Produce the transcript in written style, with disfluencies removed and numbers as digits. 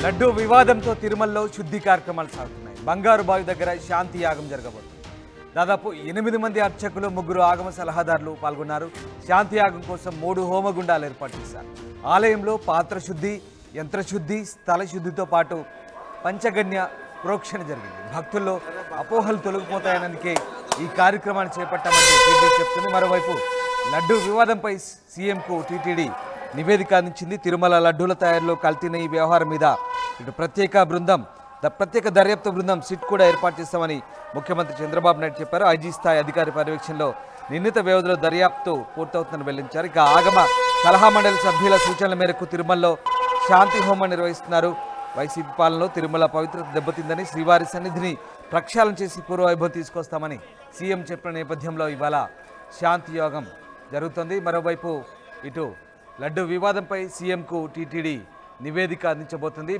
లడ్డూ వివాదంతో తిరుమలలో శుద్ధి కార్యక్రమాలు సాగుతున్నాయి. బంగారు బావి దగ్గర శాంతి యాగం జరగబోతుంది. దాదాపు 8 మంది అర్చకులు, 3 ఆగమ సలహాదారులు పాల్గొన్నారు. శాంతి యాగం కోసం 3 హోమగుండాలు ఏర్పాటు చేశారు. ఆలయంలో పాత్ర శుద్ధి, యంత్రశుద్ధి, స్థల శుద్ధితో పాటు పంచగన్య ప్రోక్షణ జరిగింది. భక్తుల్లో అపోహలు తొలగిపోతాయనందుకే ఈ కార్యక్రమాన్ని చేపట్టామని టీటీడీ చెప్తుంది. మరోవైపు లడ్డూ వివాదంపై సీఎంకు టీటీడీ నివేదిక అందించింది. తిరుమల లడ్డూల తయారీలో కల్తీన ఈ వ్యవహారం మీద ఇటు ప్రత్యేక దర్యాప్తు బృందం సిట్ కూడా ఏర్పాటు చేస్తామని ముఖ్యమంత్రి చంద్రబాబు నాయుడు చెప్పారు. ఐజీ స్థాయి అధికారి పర్యవేక్షణలో నిర్ణీత వ్యవధిలో దర్యాప్తు పూర్తవుతుందని వెల్లడించారు. ఇక ఆగమ సలహా మండలి సభ్యుల సూచనల మేరకు తిరుమలలో శాంతి హోమం నిర్వహిస్తున్నారు. వైసీపీ పాలనలో తిరుమల పవిత్రత దెబ్బతిందని, శ్రీవారి సన్నిధిని ప్రక్షాళన చేసి పూర్వవైభవం తీసుకొస్తామని సీఎం చెప్పిన నేపథ్యంలో ఇవాళ శాంతి యోగం జరుగుతుంది. మరోవైపు ఇటు లడ్డు వివాదంపై సీఎంకు టీటీడీ నివేదిక అందించబోతుంది.